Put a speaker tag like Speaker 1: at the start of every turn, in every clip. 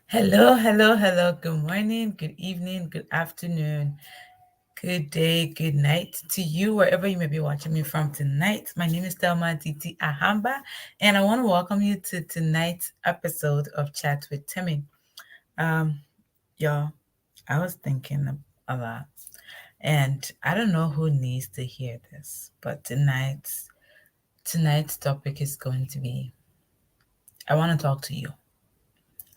Speaker 1: Hello, hello, hello. Good morning, good evening, good afternoon, good day, good night to you, wherever you may be watching me from tonight. My name is Thelma Titi Ahamba, and I want to welcome you to tonight's episode of Chat with Themmy. Um, y'all, I was thinking a lot, and I don't know who needs to hear this, but tonight's topic is going to be I want to talk to you.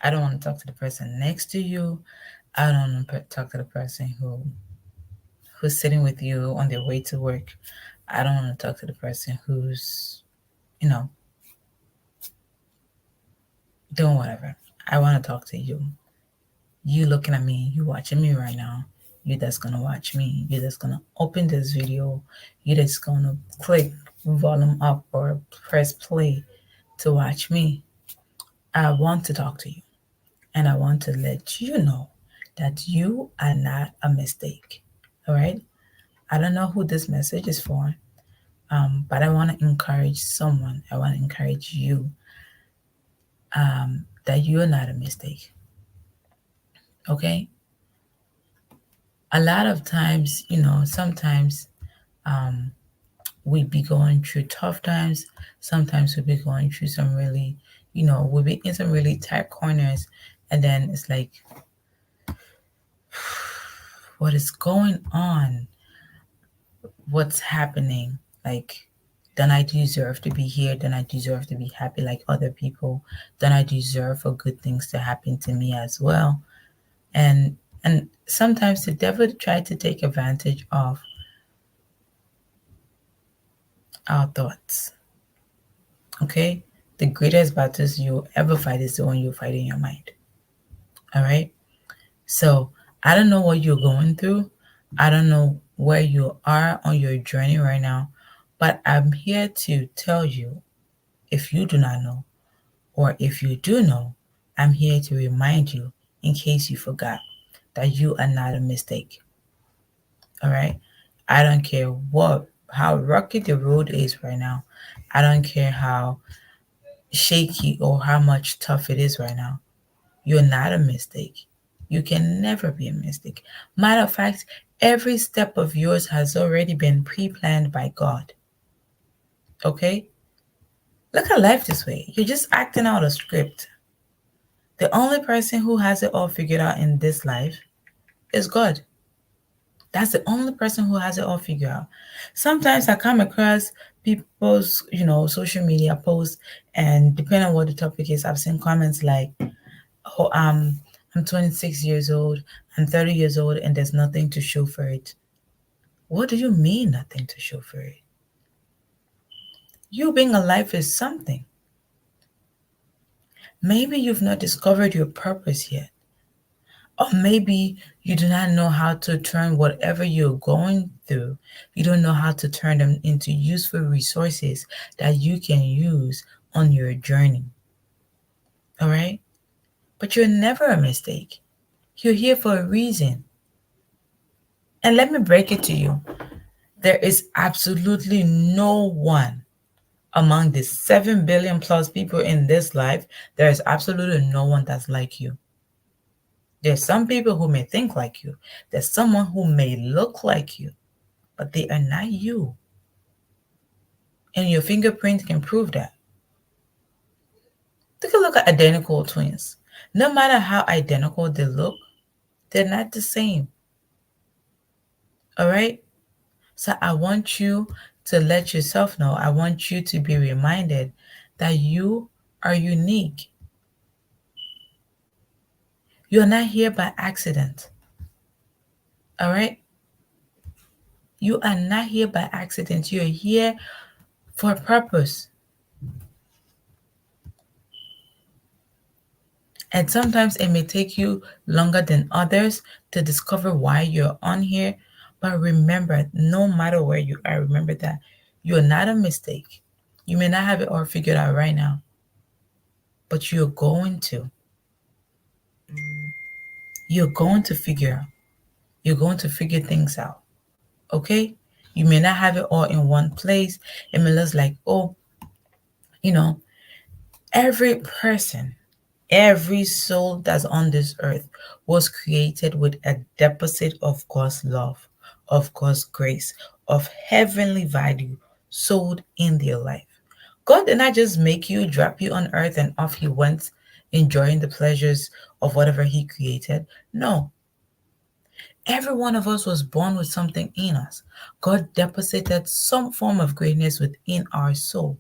Speaker 1: I don't want to talk to the person next to you. I don't want to talk to the person who's sitting with you on their way to work. I don't want to talk to the person who's, you know, doing whatever. I want to talk to you. You looking at me, you watching me right now. You that's gonna watch me. You that's gonna open this video. You that's gonna click volume up or press play to watch me. I want to talk to you. And I want to let you know that you are not a mistake. All right? I don't know who this message is for, but I want to encourage someone. I want to encourage you that you're not a mistake. Okay? A lot of times, sometimes um, we be going through tough times. Sometimes we be going through some really, we'll be in some really tight corners. And then it's like, what is going on? What's happening? Like, don't I deserve to be here? Don't I deserve to be happy like other people? Don't I deserve for good things to happen to me as well? And sometimes the devil try to take advantage of our thoughts. Okay? The greatest battles you ever fight is the one you fight in your mind. All right? So I don't know what you're going through. I don't know where you are on your journey right now, but I'm here to tell you, if you do not know, or if you do know, I'm here to remind you, in case you forgot, that you are not a mistake. All right? I don't care how rocky the road is right now. I don't care how shaky or how much tough it is right now. You're not a mistake. You can never be a mistake. Matter of fact, every step of yours has already been pre-planned by God. Okay? Look at life this way. You're just acting out a script. The only person who has it all figured out in this life is God. That's the only person who has it all figured out. Sometimes I come across people's, social media posts, and depending on what the topic is, I've seen comments like, "Oh, I'm 26 years old, I'm 30 years old, and there's nothing to show for it." What do you mean, nothing to show for it? You being alive is something. Maybe you've not discovered your purpose yet. Or maybe you do not know how to turn whatever you're going through, you don't know how to turn them into useful resources that you can use on your journey. All right? But you're never a mistake. You're here for a reason. And let me break it to you. There is absolutely no one among the 7 billion plus people in this life, there is absolutely no one that's like you. There's some people who may think like you. There's someone who may look like you, but they are not you. And your fingerprint can prove that. Take a look at identical twins. No matter how identical they look, they're not the same. All right? So I want you to let yourself know, I want you to be reminded that you are unique. You're not here by accident. All right? You are not here by accident. You're here for a purpose. And sometimes it may take you longer than others to discover why you're on here. But remember, no matter where you are, remember that you're not a mistake. You may not have it all figured out right now, but you're going to. You're going to figure out. You're going to figure things out. Okay? You may not have it all in one place. It may look like, oh, you know, every person. Every soul that's on this earth was created with a deposit of God's love, of God's grace, of heavenly value sold in their life. God did not just make you, drop you on earth, and off he went, enjoying the pleasures of whatever he created. No, every one of us was born with something in us. God deposited some form of greatness within our soul.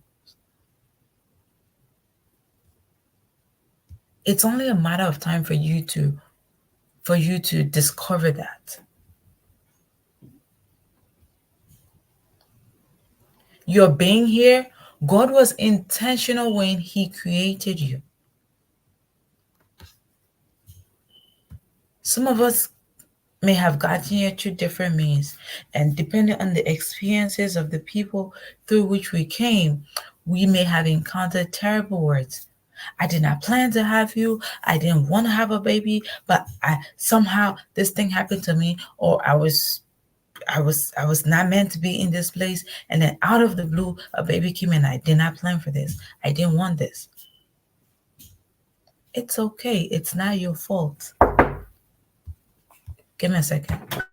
Speaker 1: It's only a matter of time for you to discover that. Your being here, God was intentional when he created you. Some of us may have gotten here through different means, and depending on the experiences of the people through which we came, we may have encountered terrible words. I did not plan to have you. I didn't want to have a baby, but I somehow this thing happened to me, or I was not meant to be in this place, and then out of the blue a baby came and I did not plan for this. I didn't want this. It's okay. It's not your fault. Give me a second.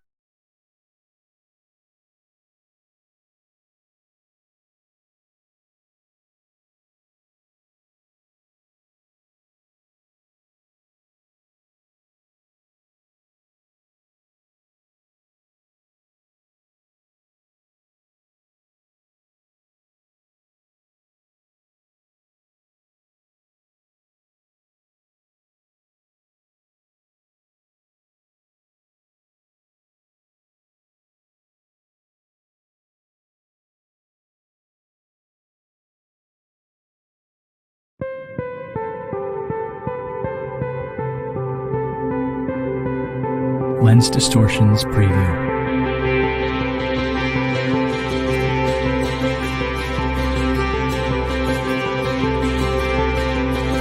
Speaker 2: Lens Distortions Preview.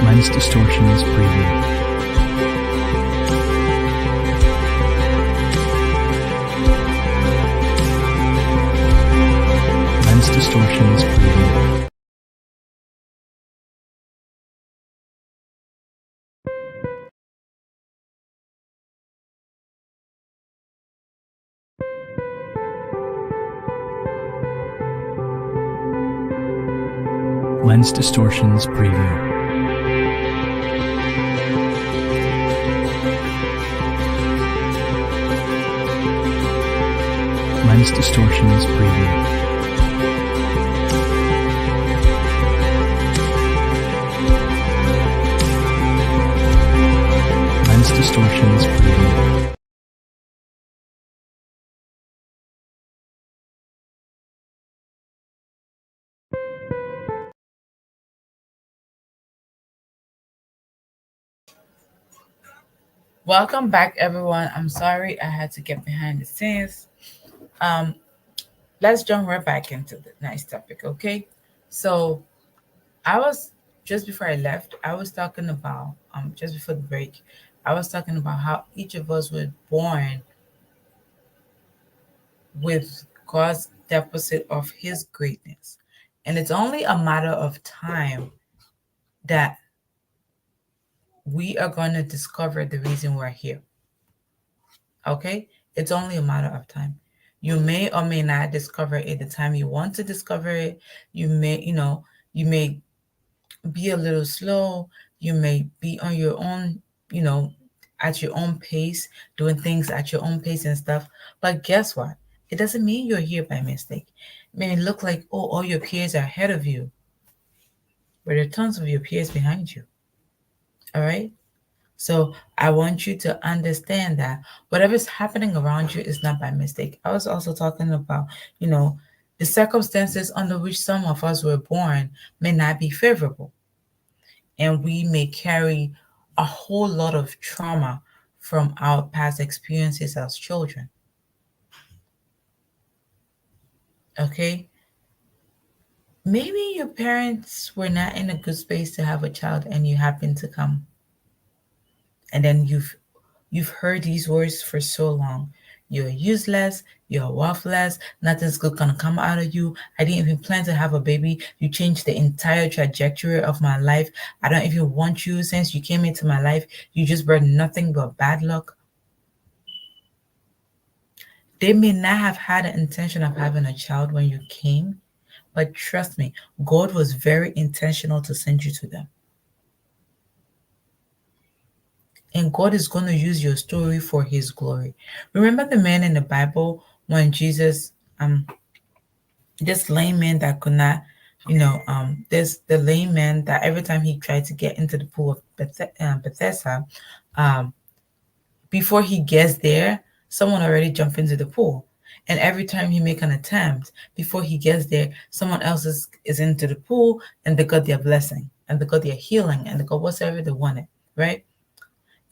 Speaker 2: Lens Distortions Preview. Lens Distortions Preview. Lens Distortions Preview. Lens Distortions Preview. Lens Distortions Preview.
Speaker 1: Welcome back, everyone. I'm sorry I had to get behind the scenes. Um, let's jump right back into the nice topic, okay? So I was just before I left, I was talking about just before the break, I was talking about how each of us were born with God's deposit of his greatness. And it's only a matter of time that we are going to discover the reason we're here. Okay? It's only a matter of time. You may or may not discover it the time you want to discover it. You may be a little slow. You may be on your own, at your own pace, doing things at your own pace and stuff. But guess what? It doesn't mean you're here by mistake. It may look like, oh, all your peers are ahead of you, but there are tons of your peers behind you. All right? So I want you to understand that whatever's happening around you is not by mistake. I was also talking about, the circumstances under which some of us were born may not be favorable. And we may carry a whole lot of trauma from our past experiences as children. Okay? Maybe your parents were not in a good space to have a child and you happen to come. And then you've heard these words for so long. You're useless. You're worthless. Nothing's good gonna come out of you. I didn't even plan to have a baby. You changed the entire trajectory of my life. I don't even want you since you came into my life. You just brought nothing but bad luck. They may not have had an intention of having a child when you came, but trust me, God was very intentional to send you to them. And God is going to use your story for his glory. Remember the man in the Bible when Jesus, this lame man that could not, this the lame man that every time he tried to get into the pool of Bethesda, um, before he gets there, someone already jumped into the pool. And every time he make an attempt, before he gets there, someone else is into the pool and they got their blessing and they got their healing and they got whatever they wanted, right?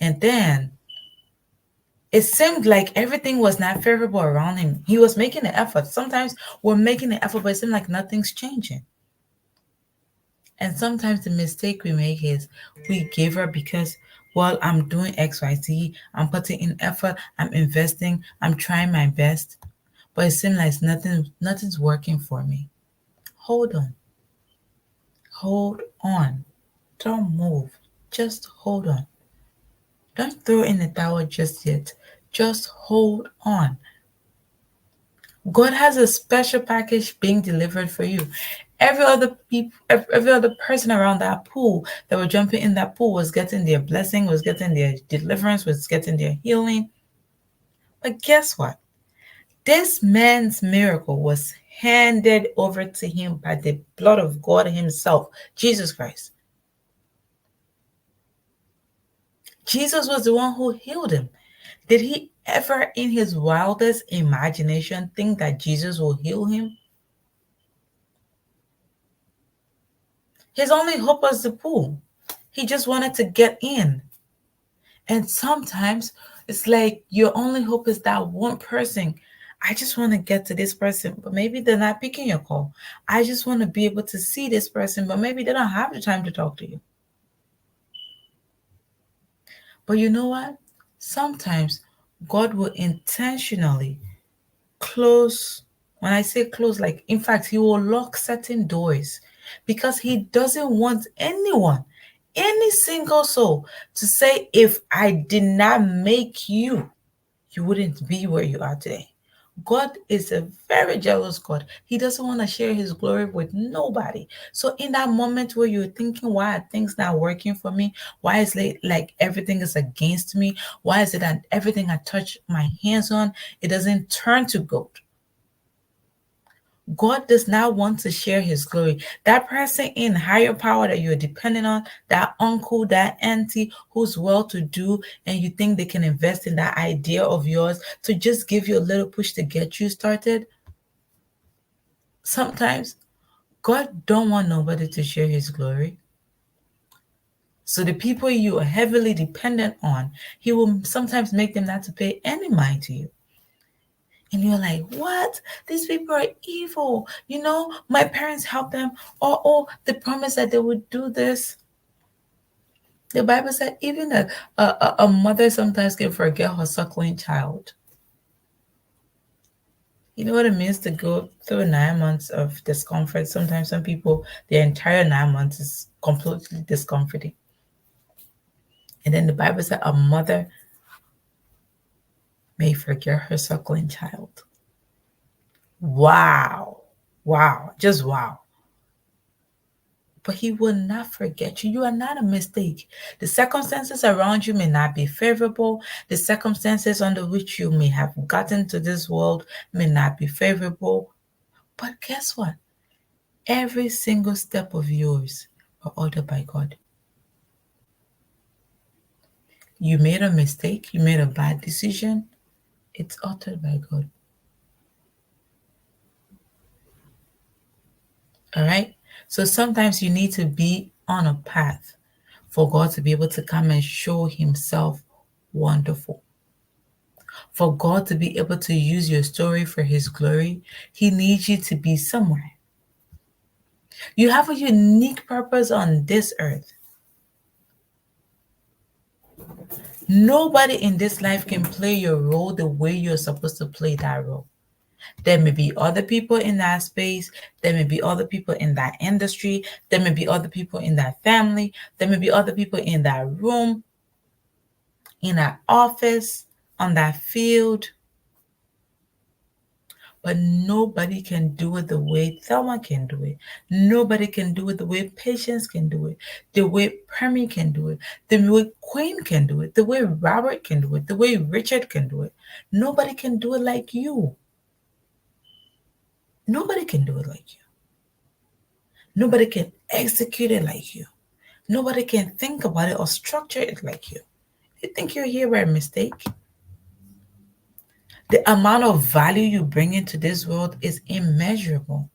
Speaker 1: And then it seemed like everything was not favorable around him. He was making an effort. Sometimes we're making an effort, but it seemed like nothing's changing. And sometimes the mistake we make is we give up because, well, I'm doing XYZ, I'm putting in effort, I'm investing, I'm trying my best, but it seems like nothing's working for me. Hold on. Hold on. Don't move. Just hold on. Don't throw in the towel just yet. Just hold on. God has a special package being delivered for you. Every other person around that pool that were jumping in that pool was getting their blessing, was getting their deliverance, was getting their healing. But guess what? This man's miracle was handed over to him by the blood of God himself, Jesus Christ. Jesus was the one who healed him. Did he ever, in his wildest imagination, think that Jesus will heal him? His only hope was the pool. He just wanted to get in. And sometimes it's like your only hope is that one person. I just want to get to this person, but maybe they're not picking your call. I just want to be able to see this person, but maybe they don't have the time to talk to you. But you know what? Sometimes God will intentionally close. When I say close, like in fact, he will lock certain doors because he doesn't want anyone, any single soul, to say, if I did not make you, you wouldn't be where you are today. God is a very jealous God. He doesn't want to share his glory with nobody. So in that moment where you're thinking, why are things not working for me? Why is it like everything is against me? Why is it that everything I touch my hands on, it doesn't turn to gold? God does not want to share his glory. That person in higher power that you're depending on, that uncle, that auntie who's well to do, and you think they can invest in that idea of yours to just give you a little push to get you started. Sometimes God don't want nobody to share his glory. So the people you are heavily dependent on, he will sometimes make them not to pay any mind to you. And you're like, what? These people are evil. My parents helped them. Or, oh, they promised that they would do this. The Bible said even a mother sometimes can forget her suckling child. You know what it means to go through 9 months of discomfort? Sometimes some people, their entire 9 months is completely discomforting. And then the Bible said a mother may forget her suckling child. Wow. Wow. Just wow. But he will not forget you. You are not a mistake. The circumstances around you may not be favorable. The circumstances under which you may have gotten to this world may not be favorable. But guess what? Every single step of yours are ordered by God. You made a mistake, you made a bad decision, it's uttered by God. All right? So sometimes you need to be on a path for God to be able to come and show himself wonderful. For God to be able to use your story for his glory, he needs you to be somewhere. You have a unique purpose on this earth. Nobody in this life can play your role the way you're supposed to play that role. There may be other people in that space. There may be other people in that industry. There may be other people in that family. There may be other people in that room, in that office, on that field. But nobody can do it the way Thelma can do it. Nobody can do it the way Patience can do it, the way Permy can do it, the way Queen can do it, the way Robert can do it, the way Richard can do it. Nobody can do it like you. Nobody can do it like you. Nobody can execute it like you. Nobody can think about it or structure it like you. You think you're here by mistake? The amount of value you bring into this world is immeasurable.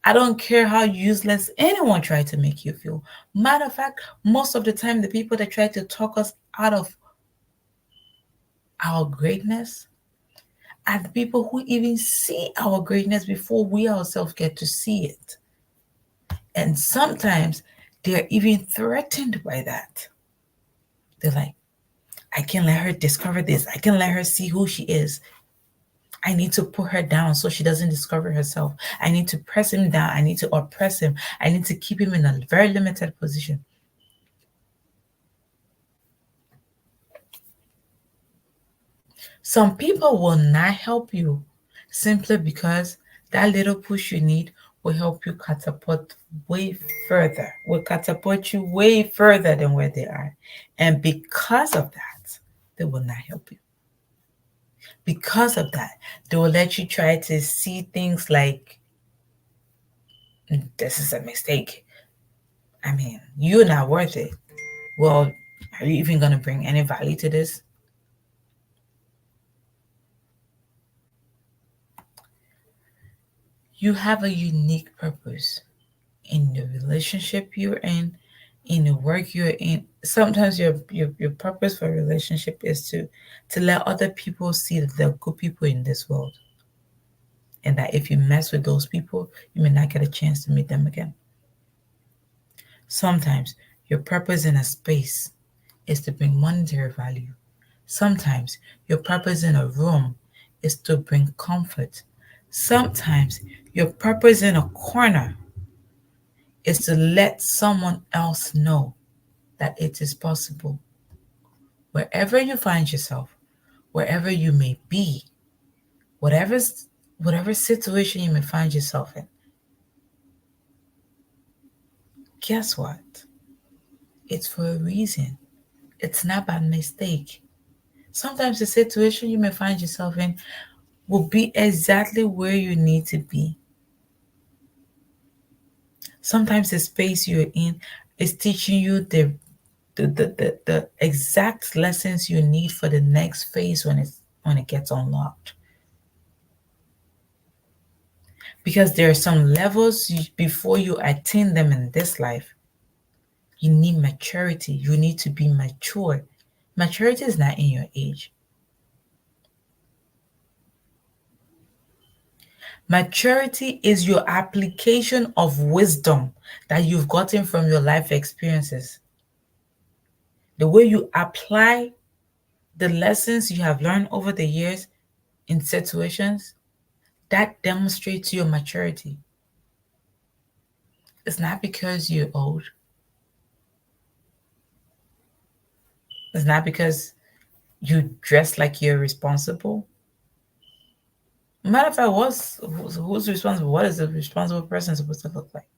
Speaker 1: I don't care how useless anyone tried to make you feel. Matter of fact, most of the time, the people that try to talk us out of our greatness are the people who even see our greatness before we ourselves get to see it. And sometimes they're even threatened by that. They're like, I can let her discover this. I can let her see who she is. I need to put her down so she doesn't discover herself. I need to press him down. I need to oppress him. I need to keep him in a very limited position. Some people will not help you simply because that little push you need will help you catapult way further, will catapult you way further than where they are. And because of that, they will not help you. Because of that, they will let you try to see things like, this is a mistake. I mean, you're not worth it. Well, are you even going to bring any value to this? You have a unique purpose in the relationship you're in the work you're in. Sometimes your purpose for a relationship is to let other people see that there are good people in this world, and that if you mess with those people, you may not get a chance to meet them again. Sometimes your purpose in a space is to bring monetary value. Sometimes your purpose in a room is to bring comfort. Sometimes your purpose in a corner is to let someone else know that it is possible. Wherever you find yourself, wherever you may be, whatever whatever situation you may find yourself in, guess what? It's for a reason. It's not by mistake. Sometimes the situation you may find yourself in will be exactly where you need to be. Sometimes the space you're in is teaching you the exact lessons you need for the next phase when it gets unlocked. Because there are some levels before you attain them in this life. You need maturity. You need to be mature. Maturity is not in your age. Maturity is your application of wisdom that you've gotten from your life experiences. The way you apply the lessons you have learned over the years in situations, that demonstrates your maturity. It's not because you're old. It's not because you dress like you're responsible. Matter of fact, who's responsible? What is a responsible person supposed to look like?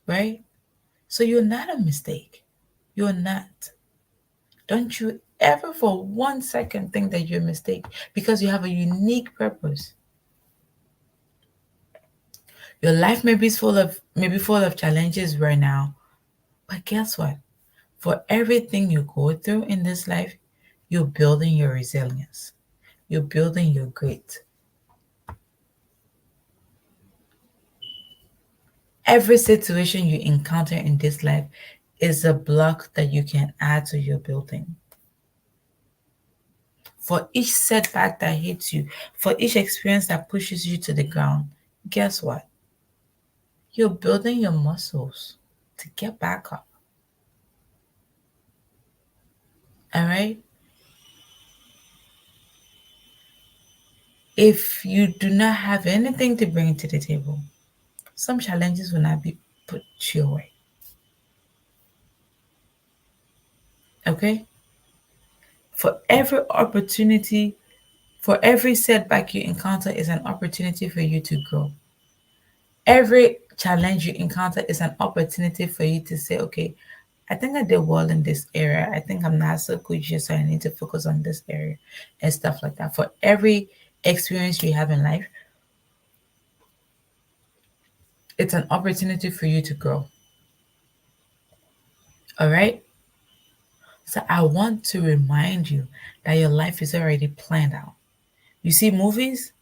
Speaker 1: Right? So you're not a mistake. You're not. Don't you ever for 1 second think that you're a mistake, because you have a unique purpose. Your life may be full of challenges right now, but guess what? For everything you go through in this life, you're building your resilience. You're building your grit. Every situation you encounter in this life is a block that you can add to your building. For each setback that hits you, for each experience that pushes you to the ground, guess what? You're building your muscles to get back up. All right? If you do not have anything to bring to the table, some challenges will not be put your way. Okay? For every opportunity, for every setback you encounter is an opportunity for you to grow. Every challenge you encounter is an opportunity for you to say, okay, I think I did well in this area. I think I'm not so good here, so I need to focus on this area and stuff like that. For every experience you have in life, it's an opportunity for you to grow. All right? So I want to remind you that your life is already planned out. You see movies?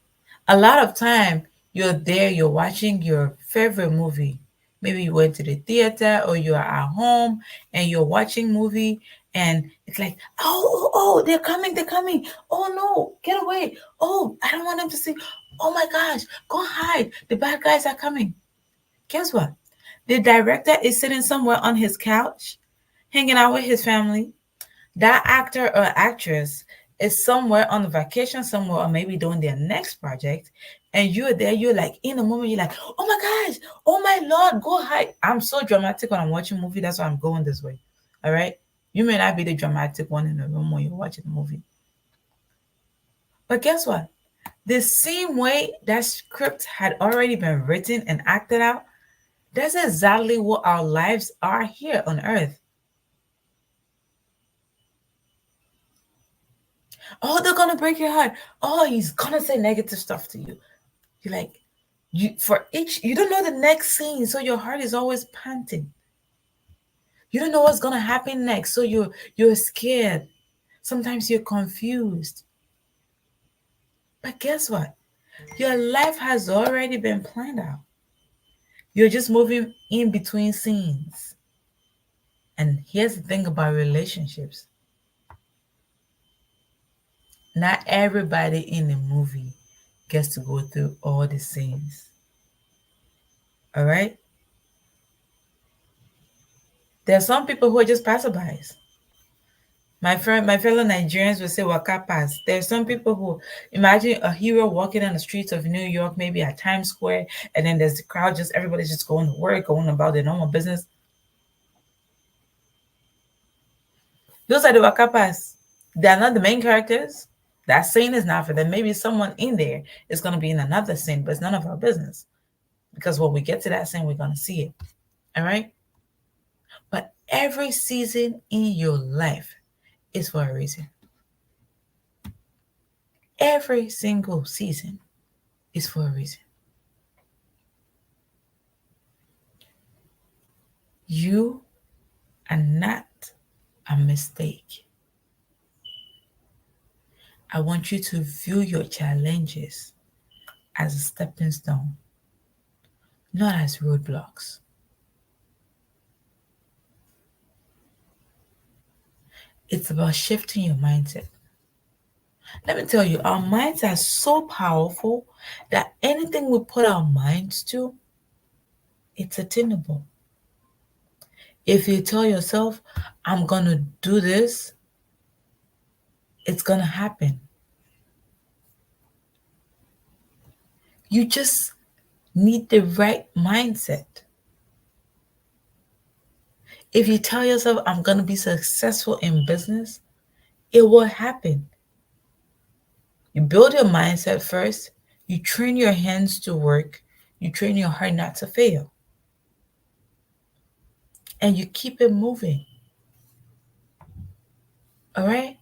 Speaker 1: A lot of time you're there, you're watching your favorite movie. Maybe you went to the theater or you're at home and you're watching movie and it's like, oh, they're coming, they're coming. Oh no, get away. Oh, I don't want them to see. Oh my gosh, go hide. The bad guys are coming. Guess what? The director is sitting somewhere on his couch, hanging out with his family. That actor or actress is somewhere on a vacation somewhere or maybe doing their next project, and you're there, you're like in a moment, you're like, oh my gosh, oh my lord, go hide. I'm so dramatic when I'm watching a movie, that's why I'm going this way. All right, you may not be the dramatic one in the room when you're watching the movie, but guess what, the same way that script had already been written and acted out, that's exactly what our lives are here on earth. Oh, they're gonna break your heart. Oh, he's gonna say negative stuff to you. You're like, for each, you don't know the next scene, so your heart is always panting. You don't know what's gonna happen next, so you're scared. Sometimes you're confused. But guess what? Your life has already been planned out. You're just moving in between scenes. And here's the thing about relationships. Not everybody in the movie gets to go through all the scenes. All right? There are some people who are just passerbys. My fellow Nigerians will say waka pass. There's some people who imagine a hero walking on the streets of New York, maybe at Times Square, and then there's the crowd, just everybody's just going to work, going about their normal business. Those are the waka pass. They're not the main characters. That scene is not for them. Maybe someone in there is going to be in another scene, but it's none of our business. Because when we get to that scene, we're going to see it. All right? But every season in your life is for a reason. Every single season is for a reason. You are not a mistake. I want you to view your challenges as a stepping stone, not as roadblocks. It's about shifting your mindset. Let me tell you, our minds are so powerful that anything we put our minds to, it's attainable. If you tell yourself, I'm going to do this, it's going to happen. You just need the right mindset. If you tell yourself, I'm going to be successful in business, it will happen. You build your mindset first, you train your hands to work, you train your heart not to fail, and you keep it moving. All right?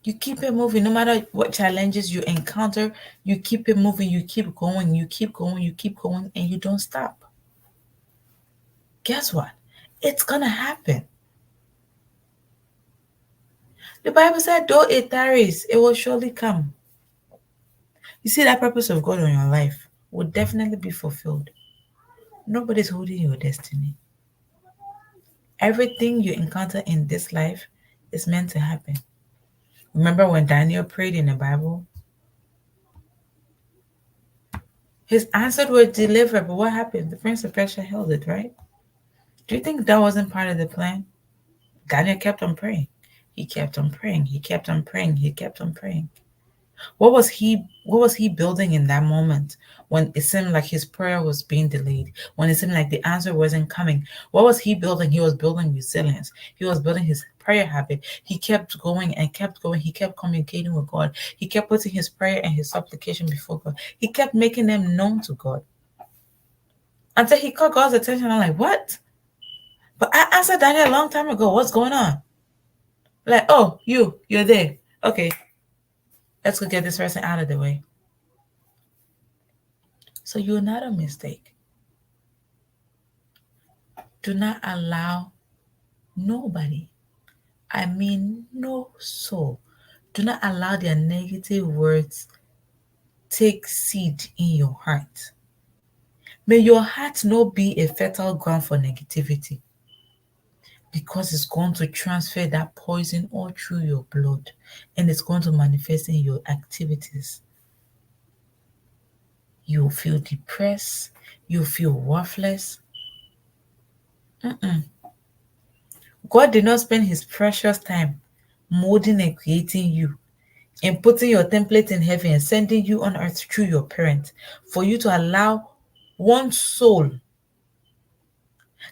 Speaker 1: You keep it moving. No matter what challenges you encounter, you keep it moving, you keep going, you keep going, you keep going, and you don't stop. Guess what? It's going to happen. The Bible said, though it tarries, it will surely come. You see, that purpose of God on your life will definitely be fulfilled. Nobody's holding your destiny. Everything you encounter in this life is meant to happen. Remember when Daniel prayed in the Bible? His answers were delivered, but what happened? The prince of Persia held it, right? Do you think that wasn't part of the plan? Daniel kept on praying. He kept on praying. He kept on praying. He kept on praying. What was he building in that moment when it seemed like his prayer was being delayed, when it seemed like the answer wasn't coming? What was he building? He was building resilience. He was building his prayer habit. He kept going and kept going. He kept communicating with God. He kept putting his prayer and his supplication before God. He kept making them known to God until he caught God's attention. I'm like, what? But I answered Daniel a long time ago. What's going on? Like, oh, you're there. Okay, let's go get this person out of the way. So you're not a mistake. Do not allow nobody, I mean no soul, do not allow their negative words take seed in your heart. May your heart not be a fertile ground for negativity, because it's going to transfer that poison all through your blood and it's going to manifest in your activities. You'll feel depressed, you'll feel worthless. Mm-mm. God did not spend his precious time molding and creating you and putting your template in heaven and sending you on earth through your parents for you to allow one soul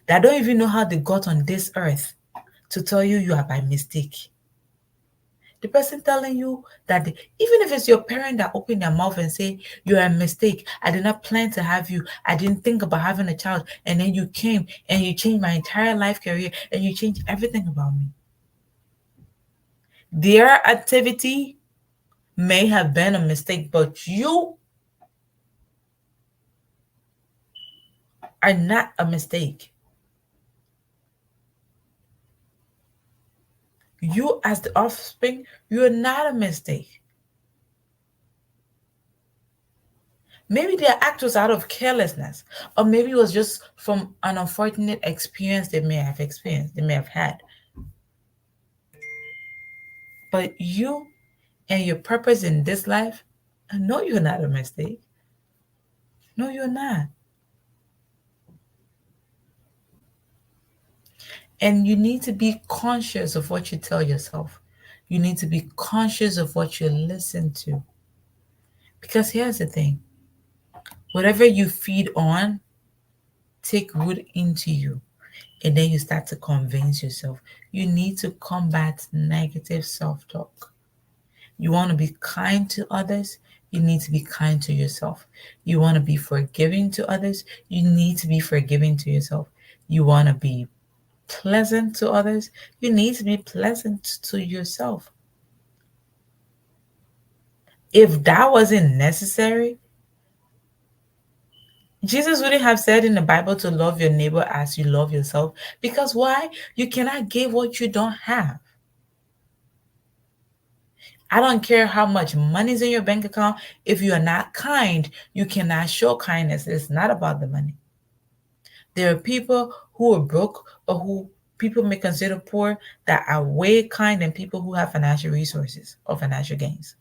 Speaker 1: that don't even know how they got on this earth to tell you you are by mistake. The person telling you that even if it's your parent that open their mouth and say you're a mistake, I did not plan to have you, I didn't think about having a child, and then you came and you changed my entire life career and you changed everything about me. Their activity may have been a mistake, but you are not a mistake. You, as the offspring, you're not a mistake. Maybe their act was out of carelessness, or maybe it was just from an unfortunate experience they may have had. But you and your purpose in this life, no, you're not a mistake. No, you're not. And you need to be conscious of what you tell yourself. You need to be conscious of what you listen to. Because here's the thing, whatever you feed on, take root into you. And then you start to convince yourself. You need to combat negative self talk. You want to be kind to others, you need to be kind to yourself. You want to be forgiving to others, you need to be forgiving to yourself. You want to be pleasant to others, you need to be pleasant to yourself. If that wasn't necessary, Jesus wouldn't have said in the Bible to love your neighbor as you love yourself. Because why? You cannot give what you don't have. I don't care how much money is in your bank account. If you are not kind, you cannot show kindness. It's not about the money. There are people who are broke or who people may consider poor that are way kind than people who have financial resources or financial gains.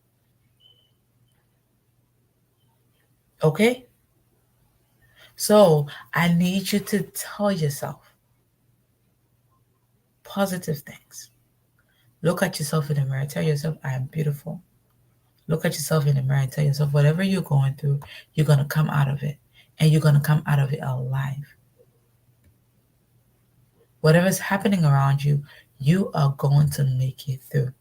Speaker 1: Okay? So I need you to tell yourself positive things. Look at yourself in the mirror. Tell yourself, I am beautiful. Look at yourself in the mirror and tell yourself, whatever you're going through, you're going to come out of it. And you're going to come out of it alive. Whatever's happening around you, you are going to make it through.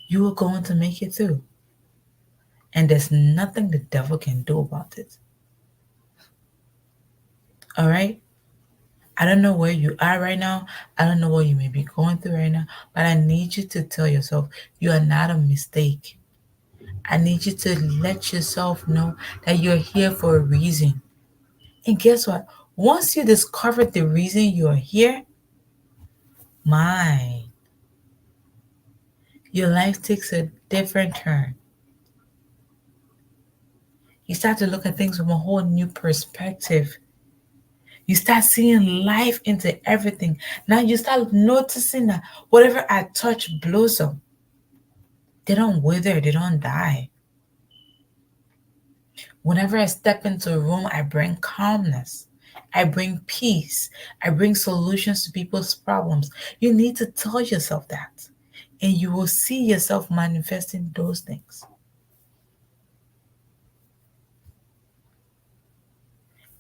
Speaker 1: You are going to make it through. And there's nothing the devil can do about it. All right? I don't know where you are right now. I don't know what you may be going through right now. But I need you to tell yourself, you are not a mistake. I need you to let yourself know that you're here for a reason. And guess what? Once you discover the reason you're here, my, your life takes a different turn. You start to look at things from a whole new perspective. You start seeing life into everything. Now you start noticing that whatever I touch blossom. They don't wither, they don't die. Whenever I step into a room, I bring calmness. I bring peace. I bring solutions to people's problems. You need to tell yourself that, and you will see yourself manifesting those things.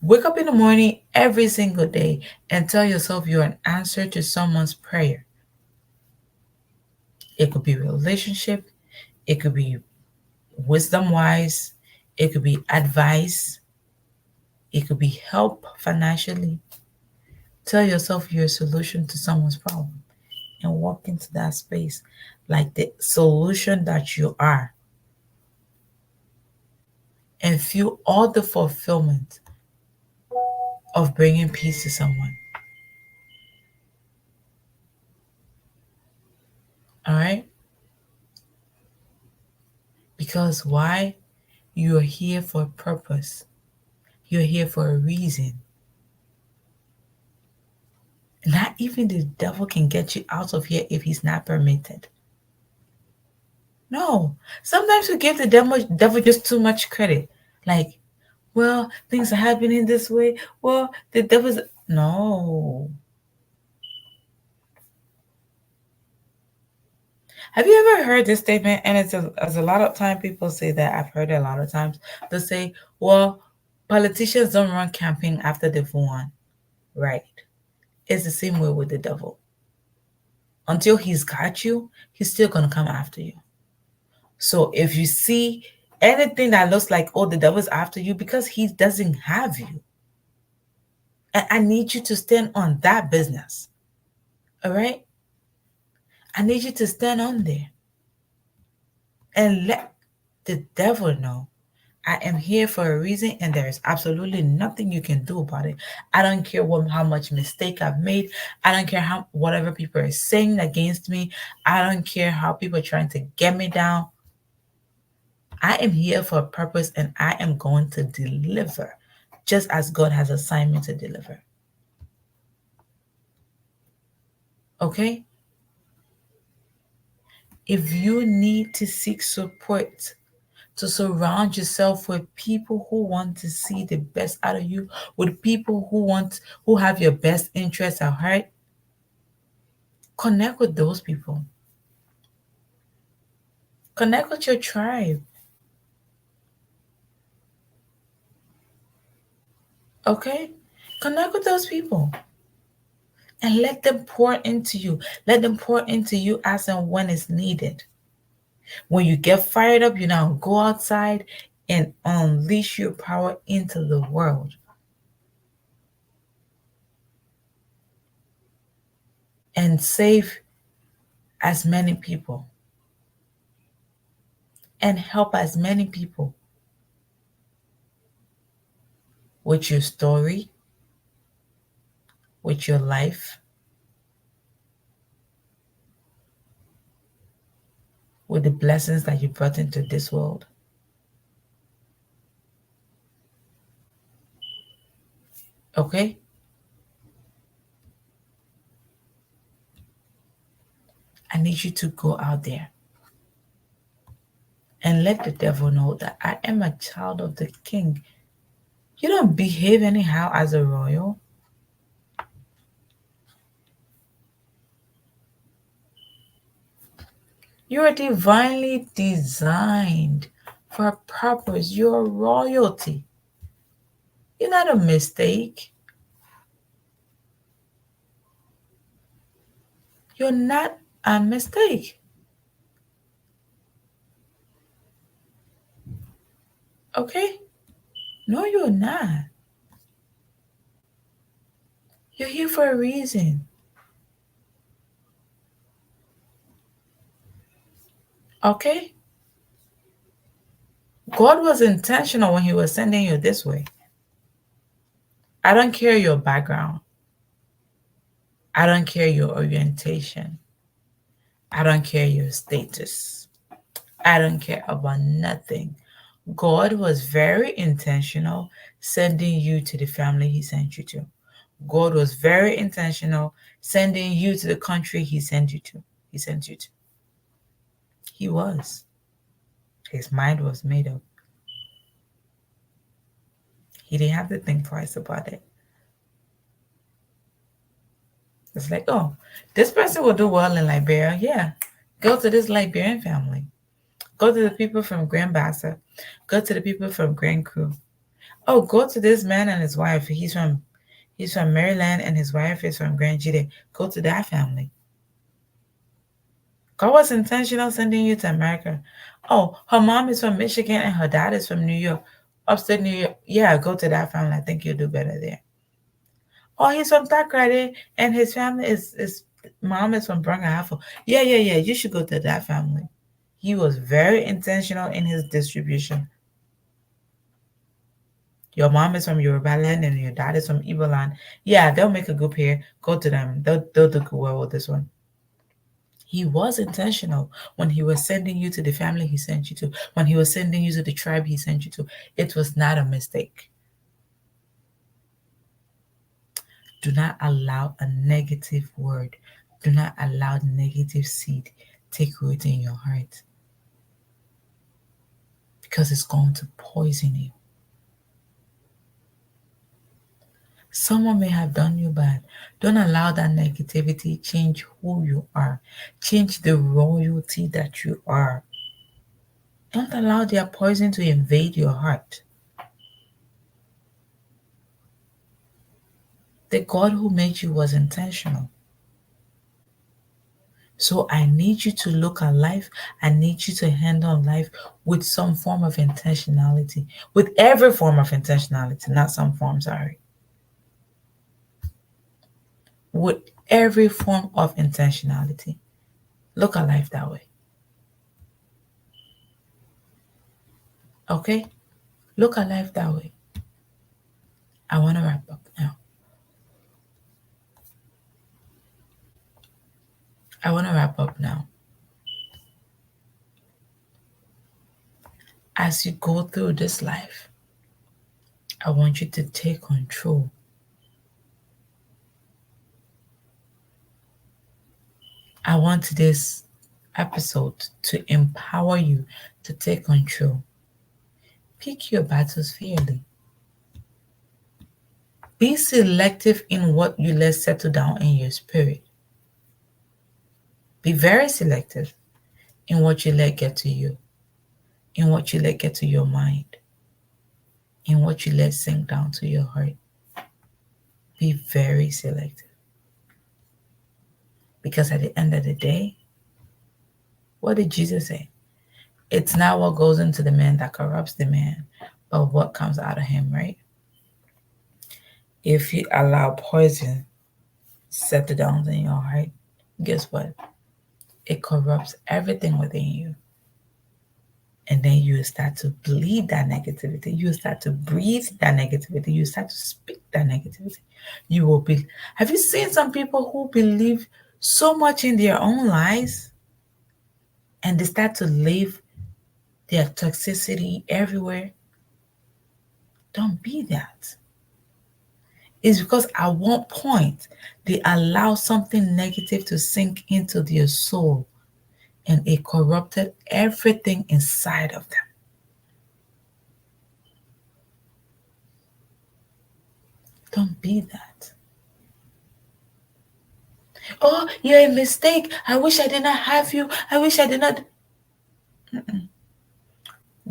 Speaker 1: Wake up in the morning every single day and tell yourself you're an answer to someone's prayer. It could be a relationship, it could be wisdom wise, it could be advice, it could be help financially. Tell yourself you're a solution to someone's problem and walk into that space like the solution that you are, and feel all the fulfillment of bringing peace to someone. All right? Because why? You're here for a purpose, you're here for a reason. Not even the devil can get you out of here if he's not permitted. No. Sometimes we give the devil just too much credit. Like, well, things are happening this way. Well, the devil's. No. Have you ever heard this statement? And it's a lot of time people say that. I've heard it a lot of times. They say, well, politicians don't run campaign after they've won. Right. It's the same way with the devil. Until he's got you, he's still going to come after you. So if you see anything that looks like, oh, the devil's after you, because he doesn't have you. And I need you to stand on that business. All right? I need you to stand on there and let the devil know I am here for a reason and there is absolutely nothing you can do about it. I don't care how much mistake I've made. I don't care how whatever people are saying against me. I don't care how people are trying to get me down. I am here for a purpose and I am going to deliver just as God has assigned me to deliver. Okay? If you need to seek support, to surround yourself with people who want to see the best out of you, with people who have your best interests at heart, connect with those people. Connect with your tribe. Okay? Connect with those people and let them pour into you. Let them pour into you as and when it's needed. When you get fired up, you now go outside and unleash your power into the world. And save as many people. And help as many people with your story, with your life, with the blessings that you brought into this world. Okay? I need you to go out there and let the devil know that I am a child of the king. You don't behave anyhow as a royal. You are divinely designed for a purpose. You're royalty. You're not a mistake. You're not a mistake. Okay? No, you're not. You're here for a reason. Okay? God was intentional when He was sending you this way. I don't care your background. I don't care your orientation. I don't care your status. I don't care about nothing. God was very intentional sending you to the family He sent you to. God was very intentional sending you to the country He sent you to. He sent you to. He was. His mind was made up. He didn't have to think twice about it. It's like, oh, this person will do well in Liberia. Yeah, go to this Liberian family. Go to the people from Grand Bassa. Go to the people from Grand Cru. Oh, go to this man and his wife. He's from Maryland and his wife is from Grand Jide. Go to that family. God was intentional sending you to America. Oh, her mom is from Michigan and her dad is from New York, upstate New York. Yeah, go to that family. I think you'll do better there. Oh, he's from Takrady and his family is mom is from Brangahafo. Yeah, yeah, yeah. You should go to that family. He was very intentional in his distribution. Your mom is from Yoruba land and your dad is from Igbo land. Yeah, they'll make a good pair. Go to them. They'll do well with this one. He was intentional when he was sending you to the family he sent you to, when he was sending you to the tribe he sent you to. It was not a mistake. Do not allow a negative word, do not allow negative seed take root in your heart because it's going to poison you. Someone may have done you bad. Don't allow that negativity change who you are. Change the royalty that you are. Don't allow their poison to invade your heart. The God who made you was intentional. So I need you to look at life. I need you to handle life with some form of intentionality, with every form of intentionality, not some form, sorry. With every form of intentionality. Look at life that way. Okay? Look at life that way. I want to wrap up now. I want to wrap up now. As you go through this life, I want you to take control. I want this episode to empower you to take control. Pick your battles fairly. Be selective in what you let settle down in your spirit. Be very selective in what you let get to you, in what you let get to your mind, in what you let sink down to your heart. Be very selective. Because at the end of the day, what did Jesus say? It's not what goes into the man that corrupts the man, but what comes out of him, right? If you allow poison settle down in your heart, guess what? It corrupts everything within you. And then you start to bleed that negativity. You start to breathe that negativity. You start to speak that negativity. You will be. Have you seen some people who believe so much in their own lies and they start to live their toxicity everywhere? Don't be that. It's because at one point they allow something negative to sink into their soul and it corrupted everything inside of them. Don't be that. Oh, you're a mistake. I wish I did not have you. I wish I did not.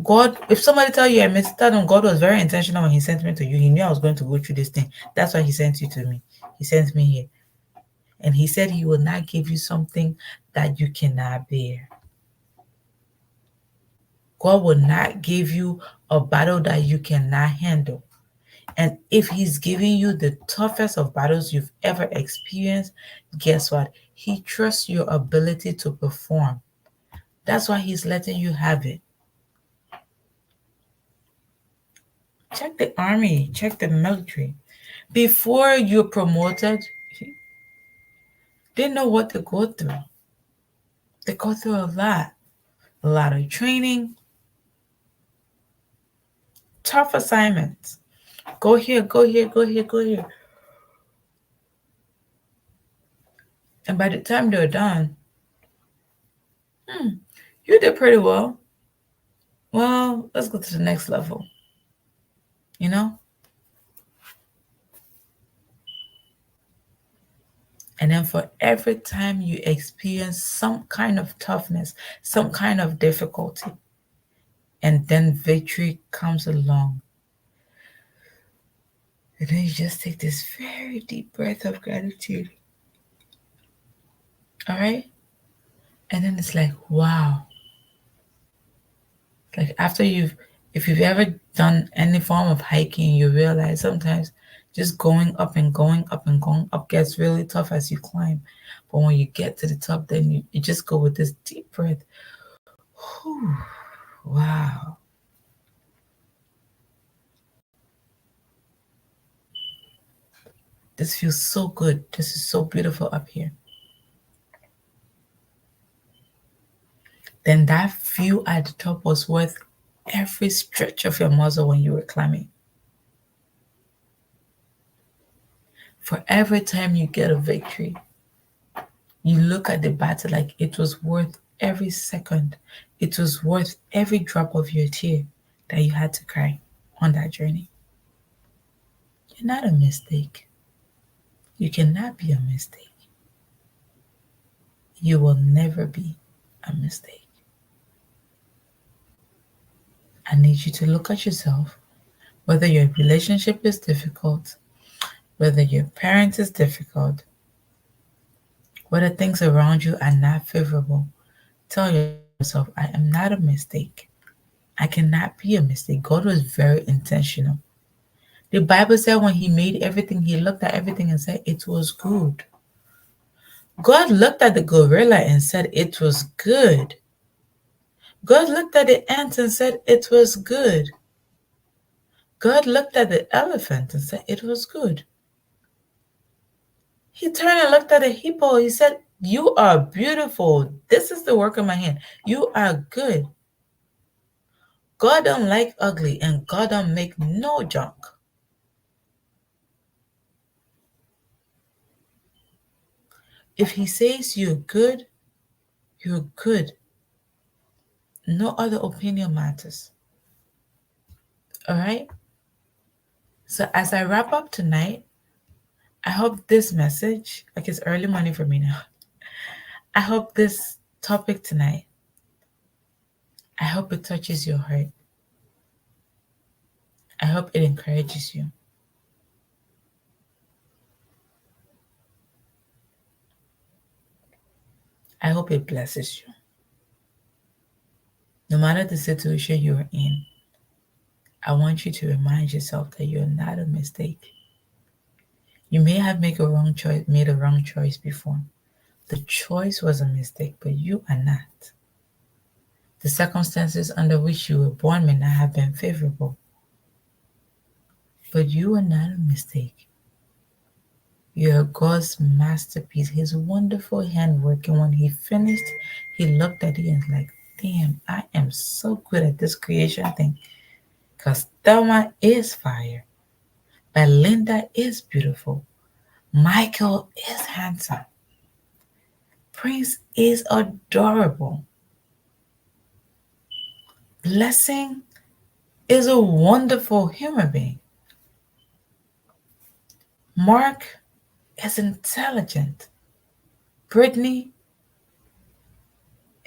Speaker 1: God, if somebody tell you I missed that, God was very intentional when He sent me to you. He knew I was going to go through this thing. That's why He sent you to me. He sent me here. And He said He will not give you something that you cannot bear. God will not give you a battle that you cannot handle. And if He's giving you the toughest of battles you've ever experienced, guess what? He trusts your ability to perform. That's why He's letting you have it. Check the army, check the military. Before you're promoted, they know what to go through. They go through a lot of training, tough assignments. Go here, go here, go here, go here. And by the time they're done, you did pretty well. Well, let's go to the next level. You know? And then for every time you experience some kind of toughness, some kind of difficulty, and then victory comes along, and then you just take this very deep breath of gratitude. All right? And then it's like, wow. Like after if you've ever done any form of hiking, you realize sometimes just going up and going up and going up gets really tough as you climb. But when you get to the top, then you just go with this deep breath. Whew, wow. This feels so good. This is so beautiful up here. Then that view at the top was worth every stretch of your muscle when you were climbing. For every time you get a victory, you look at the battle like it was worth every second. It was worth every drop of your tear that you had to cry on that journey. You're not a mistake. You cannot be a mistake. You will never be a mistake. I need you to look at yourself, whether your relationship is difficult, whether your parent is difficult, whether things around you are not favorable. Tell yourself, I am not a mistake. I cannot be a mistake. God was very intentional. The Bible said when He made everything, He looked at everything and said it was good. God looked at the gorilla and said it was good. God looked at the ants and said it was good. God looked at the elephant and said it was good. He turned and looked at the hippo. He said, you are beautiful. This is the work of my hand. You are good. God don't like ugly and God don't make no junk. If He says you're good, you're good. No other opinion matters. All right? So as I wrap up tonight, I hope this message, like it's early morning for me now. I hope this topic tonight, I hope it touches your heart. I hope it encourages you. I hope it blesses you. No matter the situation you're in, I want you to remind yourself that you're not a mistake. You may have made a wrong choice before. The choice was a mistake, but you are not. The circumstances under which you were born may not have been favorable, but you are not a mistake. You are God's masterpiece, His wonderful handwork. And when He finished, He looked at it and was like, damn, I am so good at this creation thing. Because Thelma is fire. Belinda is beautiful. Michael is handsome. Prince is adorable. Blessing is a wonderful human being. Mark is intelligent. Brittany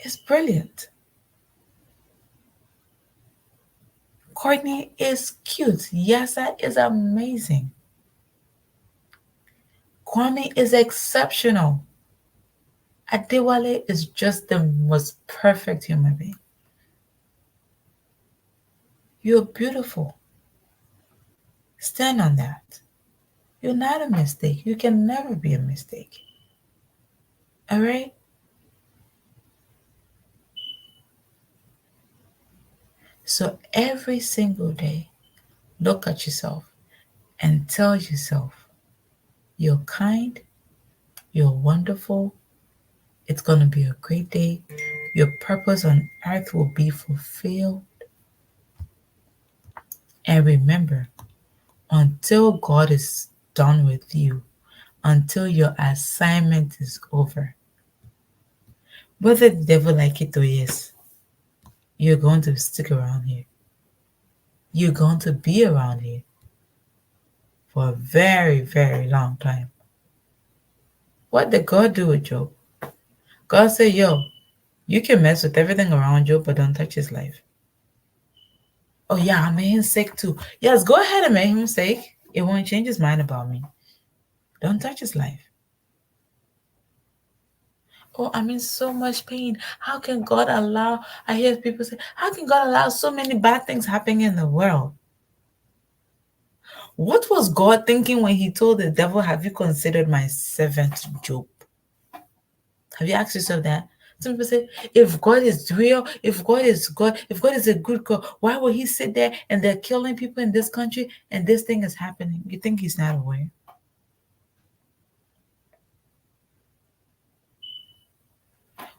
Speaker 1: is brilliant. Courtney is cute. Yasa is amazing. Kwame is exceptional. Adewale is just the most perfect human being. You're beautiful. Stand on that. You're not a mistake. You can never be a mistake. All right? So every single day, look at yourself and tell yourself, you're kind, you're wonderful, it's going to be a great day, your purpose on earth will be fulfilled. And remember, until God is done with you, until your assignment is over, whether the devil like it or yes, you're going to stick around here. You're going to be around here for a very, very long time. What did God do with Job? God said, yo, you can mess with everything around Job, but don't touch his life. Oh, yeah, I made him sick too. Yes, go ahead and make him sick. It won't change his mind about me. Don't touch his life. Oh, I'm in so much pain. How can God allow? I hear people say, how can God allow so many bad things happening in the world? What was God thinking when he told the devil, have you considered my servant Job? Have you asked yourself that? Some people say, if God is real, if God is God, if God is a good God, why would he sit there and they're killing people in this country and this thing is happening? You think he's not aware?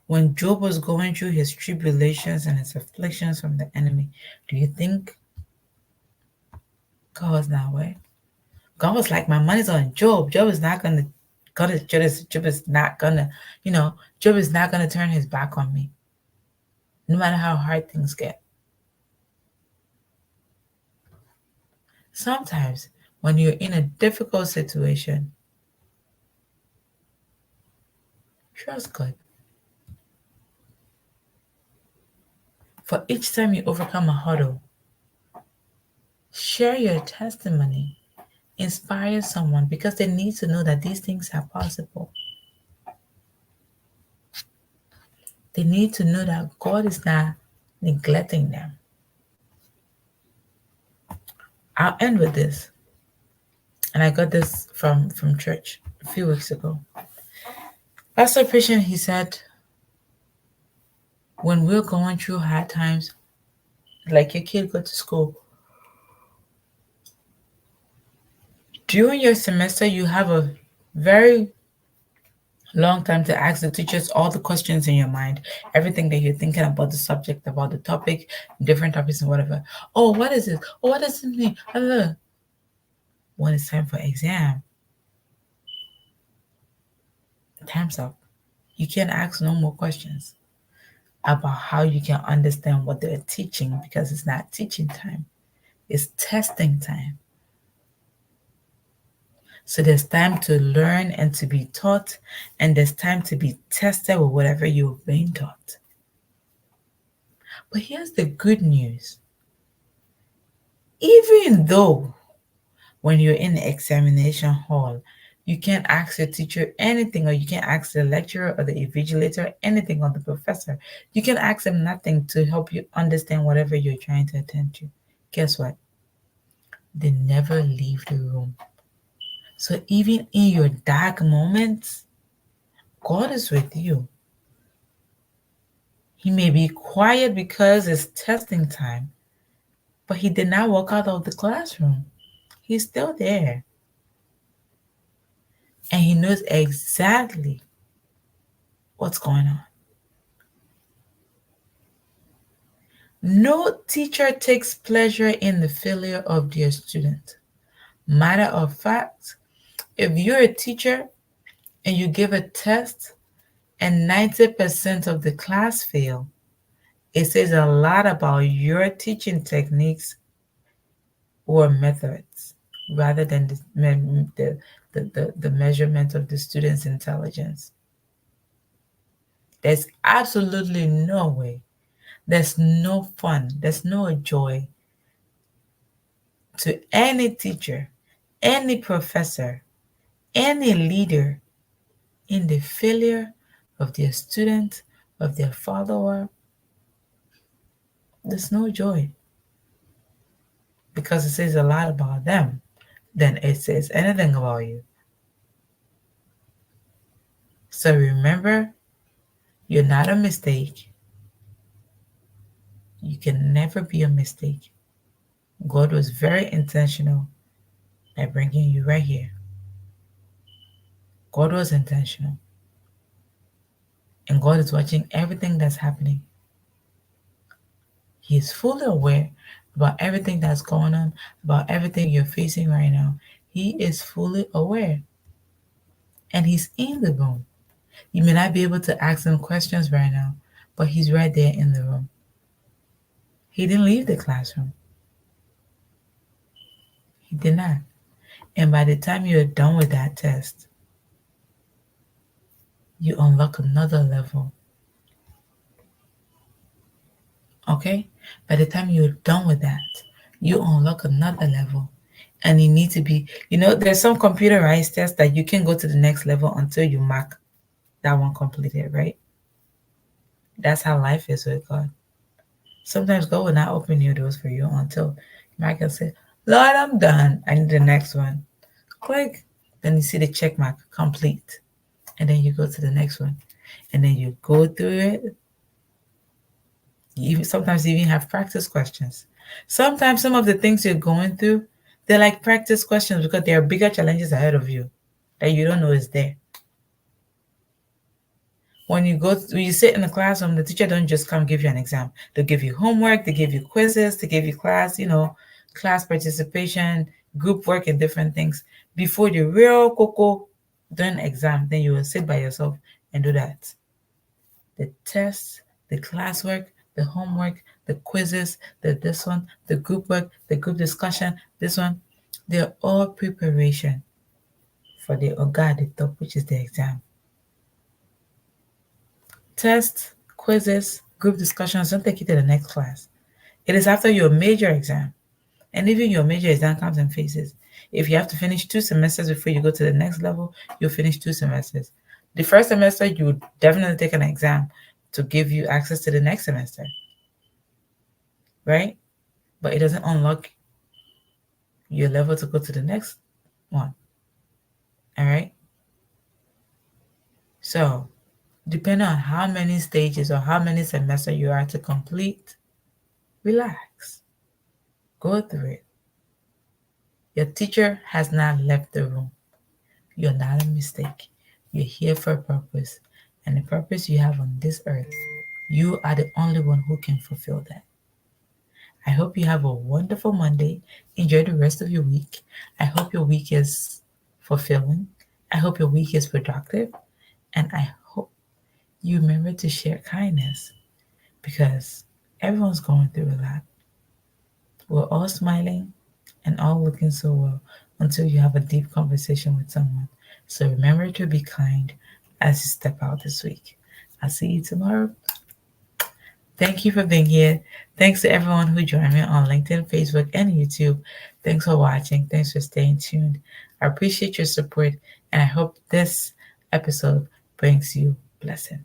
Speaker 1: When Job was going through his tribulations and his afflictions from the enemy, do you think God was not aware? God was like, my money's on Job. Job is not gonna Job is not gonna, Job is not gonna turn his back on me, no matter how hard things get. Sometimes when you're in a difficult situation, trust God. For each time you overcome a hurdle, share your testimony, inspire someone because they need to know that these things are possible. They need to know that God is not neglecting them. I'll end with this. And I got this from church a few weeks ago. Pastor Christian, he said, when we're going through hard times, like your kid go to school, during your semester, you have a very long time to ask the teachers all the questions in your mind, everything that you're thinking about the subject, about the topic, different topics and whatever. Oh, what is this? Oh, what does it mean? When it's time for exam, time's up. You can't ask no more questions about how you can understand what they're teaching because it's not teaching time, it's testing time. So there's time to learn and to be taught, and there's time to be tested with whatever you've been taught. But here's the good news. Even though when you're in the examination hall, you can't ask your teacher anything, or you can't ask the lecturer or the invigilator anything, or the professor. You can ask them nothing to help you understand whatever you're trying to attend to. Guess what? They never leave the room. So even in your dark moments, God is with you. He may be quiet because it's testing time, but he did not walk out of the classroom. He's still there. And he knows exactly what's going on. No teacher takes pleasure in the failure of their student. Matter of fact, if you're a teacher and you give a test and 90% of the class fail, it says a lot about your teaching techniques or methods rather than the measurement of the student's intelligence. There's absolutely no way, there's no fun, there's no joy to any teacher, any professor, any leader in the failure of their student, of their follower. There's no joy because it says a lot about them than it says anything about you. So remember, you're not a mistake. You can never be a mistake. God was very intentional by bringing you right here. God was intentional. And God is watching everything that's happening. He is fully aware about everything that's going on, about everything you're facing right now. He is fully aware. And He's in the room. You may not be able to ask Him questions right now, but He's right there in the room. He didn't leave the classroom. He did not. And by the time you're done with that test, you unlock another level. Okay? By the time you're done with that, you unlock another level. And you need to be, there's some computerized tests that you can go to the next level until you mark that one completed, right? That's how life is with God. Sometimes God will not open new doors for you until you can say, Lord, I'm done. I need the next one. Click. Then you see the check mark complete. And then you go to the next one. And then you go through it. You sometimes even have practice questions. Sometimes some of the things you're going through, they're like practice questions because there are bigger challenges ahead of you that you don't know is there. When you sit in the classroom, the teacher don't just come give you an exam. They'll give you homework, they give you quizzes, they give you class participation, group work, and different things before the real cocoa during exam. Then you will sit by yourself and do that. The tests, the classwork, the homework, the quizzes, the this one, the group work, the group discussion, this one, they're all preparation for the oga at the top, which is the exam. Tests, quizzes, group discussions don't take you to the next class. It is after your major exam. And even your major exam comes in phases. If you have to finish 2 semesters before you go to the next level, you'll finish 2 semesters. The first semester, you would definitely take an exam to give you access to the next semester, right? But it doesn't unlock your level to go to the next one, all right? So, depending on how many stages or how many semesters you are to complete, relax, go through it. Your teacher has not left the room. You're not a mistake. You're here for a purpose. And the purpose you have on this earth, you are the only one who can fulfill that. I hope you have a wonderful Monday. Enjoy the rest of your week. I hope your week is fulfilling. I hope your week is productive. And I hope you remember to share kindness because everyone's going through a lot. We're all smiling and all looking so well until you have a deep conversation with someone. So remember to be kind as you step out this week. I'll see you tomorrow. Thank you for being here. Thanks to everyone who joined me on LinkedIn, Facebook, and YouTube. Thanks for watching. Thanks for staying tuned. I appreciate your support, and I hope this episode brings you blessing.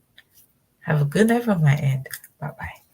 Speaker 1: Have a good night from my end. Bye bye.